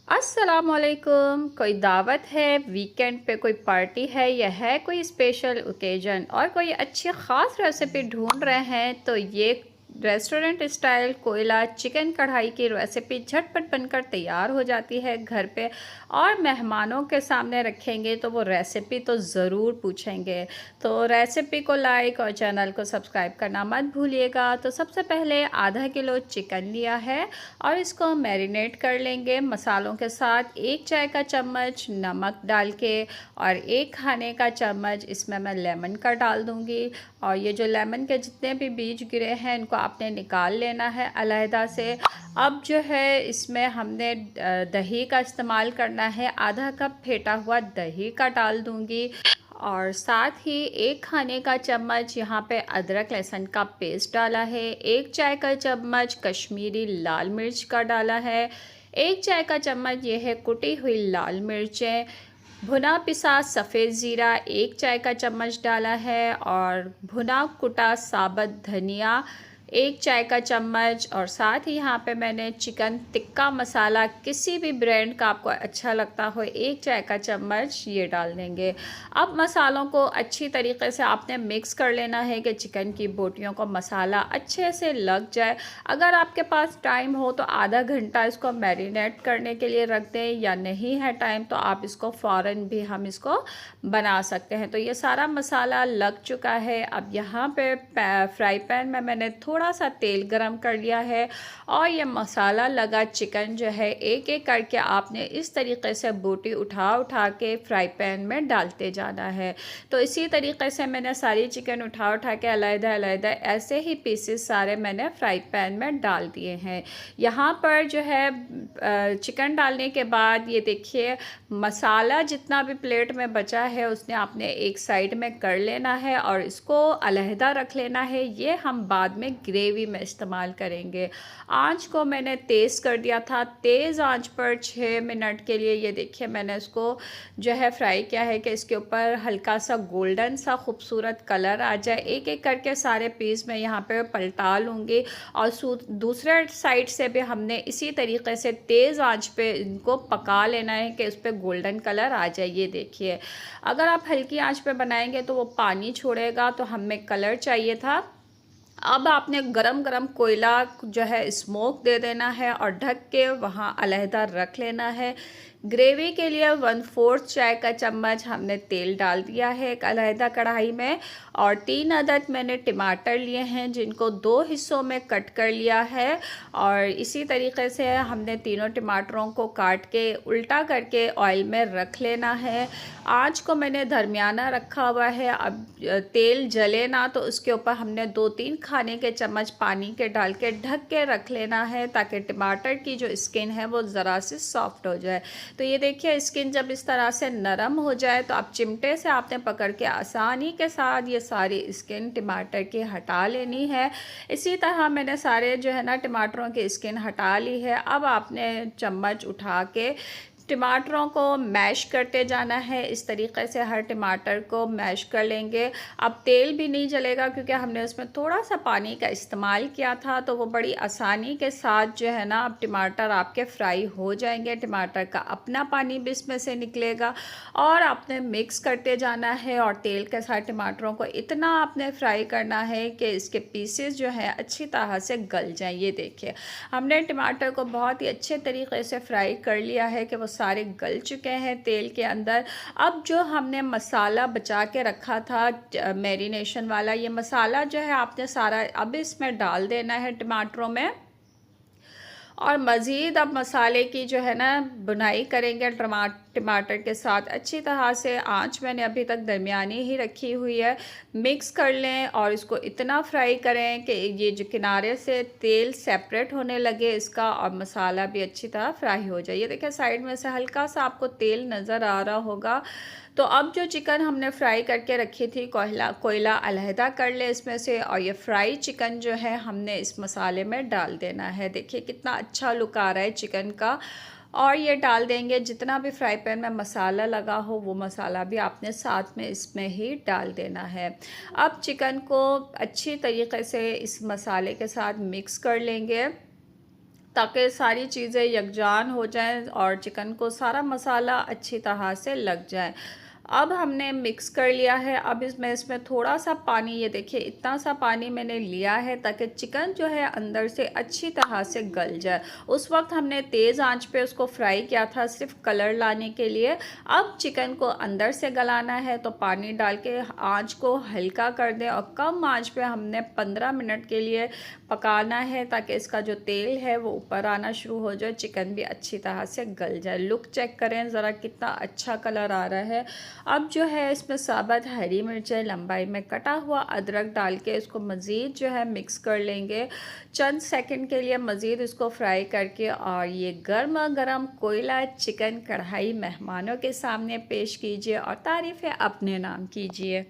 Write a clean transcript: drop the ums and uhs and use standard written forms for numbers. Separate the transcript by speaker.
Speaker 1: अस्सलामुअलैकुम। कोई दावत है, वीकेंड पे कोई पार्टी है या है कोई स्पेशल ओकेजन और कोई अच्छी ख़ास रेसिपी ढूंढ रहे हैं तो ये रेस्टोरेंट स्टाइल कोयला चिकन कढ़ाई की रेसिपी झटपट बनकर तैयार हो जाती है घर पे। और मेहमानों के सामने रखेंगे तो वो रेसिपी तो ज़रूर पूछेंगे। तो रेसिपी को लाइक और चैनल को सब्सक्राइब करना मत भूलिएगा। तो सबसे पहले आधा किलो चिकन लिया है और इसको मैरिनेट कर लेंगे मसालों के साथ। 1 चाय का चम्मच नमक डाल के और 1 खाने का चम्मच इसमें मैं लेमन का डाल दूंगी। और ये जो लेमन के जितने भी बीज गिरे हैं इनको आपने निकाल लेना है अलहदा से। अब जो है इसमें हमने दही का इस्तेमाल करना है। आधा कप फेटा हुआ दही का डाल दूंगी और साथ ही 1 खाने का चम्मच यहाँ पे अदरक लहसुन का पेस्ट डाला है। 1 चाय का चम्मच कश्मीरी लाल मिर्च का डाला है। 1 चाय का चम्मच ये है कुटी हुई लाल मिर्चें। भुना पिसा सफ़ेद ज़ीरा 1 चाय का चम्मच डाला है और भुना कुटा साबुत धनिया 1 चाय का चम्मच। और साथ ही यहाँ पे मैंने चिकन टिक्का मसाला किसी भी ब्रांड का आपको अच्छा लगता हो 1 चाय का चम्मच ये डाल देंगे। अब मसालों को अच्छी तरीके से आपने मिक्स कर लेना है कि चिकन की बोटियों को मसाला अच्छे से लग जाए। अगर आपके पास टाइम हो तो आधा घंटा इसको मैरिनेट करने के लिए रख दें, या नहीं है टाइम तो आप इसको फ़ौरन भी हम इसको बना सकते हैं। तो ये सारा मसाला लग चुका है। अब यहाँ पे फ्राई पैन में मैंने थोड़ा सा तेल गरम कर लिया है और ये मसाला लगा चिकन जो है एक एक करके आपने इस तरीके से बोटी उठा उठा के फ्राई पैन में डालते जाना है। तो इसी तरीके से मैंने सारी चिकन उठा उठा के अलग अलग ऐसे ही पीसेस सारे मैंने फ्राई पैन में डाल दिए हैं। यहाँ पर जो है चिकन डालने के बाद ये देखिए मसाला जितना भी प्लेट में बचा है उसने आपने एक साइड में कर लेना है और इसको अलहदा रख लेना है। ये हम बाद में ग्रेवी में इस्तेमाल करेंगे। आंच को मैंने तेज़ कर दिया था, तेज़ आंच पर 6 मिनट के लिए। ये देखिए मैंने इसको जो है फ्राई किया है कि इसके ऊपर हल्का सा गोल्डन सा खूबसूरत कलर आ जाए। एक एक करके सारे पीस मैं यहाँ पे पलटा लूँगी और दूसरे साइड से भी हमने इसी तरीके से तेज़ आंच पे इनको पका लेना है कि उस पर गोल्डन कलर आ जाए। ये देखिए अगर आप हल्की आंच पे बनाएंगे तो वो पानी छोड़ेगा, तो हमें कलर चाहिए था। अब आपने गरम गरम कोयला जो है स्मोक दे देना है और ढक के वहाँ अलहदा रख लेना है। ग्रेवी के लिए 1/4 चाय का चम्मच हमने तेल डाल दिया है एक अलहदा कढ़ाई में। और 3 अदद मैंने टमाटर लिए हैं जिनको 2 हिस्सों में कट कर लिया है। और इसी तरीके से हमने तीनों टमाटरों को काट के उल्टा करके ऑयल में रख लेना है। आँच को मैंने दरमियाना रखा हुआ है। अब तेल जले ना तो उसके ऊपर हमने 2-3 खाने के चम्मच पानी के डाल के ढक के रख लेना है ताकि टमाटर की जो स्किन है वो ज़रा सी सॉफ्ट हो जाए। तो ये देखिए स्किन जब इस तरह से नरम हो जाए तो आप चिमटे से आपने पकड़ के आसानी के साथ ये सारी स्किन टमाटर की हटा लेनी है। इसी तरह मैंने सारे जो है ना टमाटरों की स्किन हटा ली है। अब आपने चम्मच उठा के टमाटरों को मैश करते जाना है। इस तरीके से हर टमाटर को मैश कर लेंगे। अब तेल भी नहीं जलेगा क्योंकि हमने उसमें थोड़ा सा पानी का इस्तेमाल किया था, तो वो बड़ी आसानी के साथ जो है ना अब टमाटर आपके फ्राई हो जाएंगे। टमाटर का अपना पानी भी इसमें से निकलेगा और आपने मिक्स करते जाना है और तेल के साथ टमाटरों को इतना आपने फ्राई करना है कि इसके पीसेस जो हैं अच्छी तरह से गल जाएं। ये देखिए हमने टमाटर को बहुत ही अच्छे तरीके से फ्राई कर लिया है कि वो सारे गल चुके हैं तेल के अंदर। अब जो हमने मसाला बचा के रखा था मैरिनेशन वाला, ये मसाला जो है आपने सारा अब इसमें डाल देना है टमाटरों में। और मज़ीद अब मसाले की जो है ना बुनाई करेंगे टमाटर के साथ अच्छी तरह से। आंच मैंने अभी तक दरमियानी ही रखी हुई है। मिक्स कर लें और इसको इतना फ्राई करें कि ये जो किनारे से तेल सेपरेट होने लगे इसका और मसाला भी अच्छी तरह फ्राई हो जाए। ये देखिए साइड में से हल्का सा आपको तेल नज़र आ रहा होगा। तो अब जो चिकन हमने फ्राई करके रखी थी कोयला अलहदा कर ले इसमें से और ये फ्राई चिकन जो है हमने इस मसाले में डाल देना है। देखिए कितना अच्छा लुक आ रहा है चिकन का। और ये डाल देंगे जितना भी फ्राई पैन में मसाला लगा हो वो मसाला भी आपने साथ में इसमें ही डाल देना है। अब चिकन को अच्छी तरीके से इस मसाले के साथ मिक्स कर लेंगे ताकि सारी चीज़ें यकजान हो जाएं और चिकन को सारा मसाला अच्छी तरह से लग जाए। अब हमने मिक्स कर लिया है। अब इसमें थोड़ा सा पानी, ये देखिए इतना सा पानी मैंने लिया है ताकि चिकन जो है अंदर से अच्छी तरह से गल जाए। उस वक्त हमने तेज़ आंच पे उसको फ्राई किया था सिर्फ कलर लाने के लिए। अब चिकन को अंदर से गलाना है तो पानी डाल के आंच को हल्का कर दें और कम आंच पे हमने 15 मिनट के लिए पकाना है ताकि इसका जो तेल है वो ऊपर आना शुरू हो जाए, चिकन भी अच्छी तरह से गल जाए। लुक चेक करें ज़रा कितना अच्छा कलर आ रहा है। अब जो है इसमें साबुत हरी मिर्चें, लंबाई में कटा हुआ अदरक डाल के इसको मज़ीद जो है मिक्स कर लेंगे चंद सेकंड के लिए मज़ीद इसको फ्राई करके। और ये गर्मा गर्म कोयला चिकन कढ़ाई मेहमानों के सामने पेश कीजिए और तारीफ़ें अपने नाम कीजिए।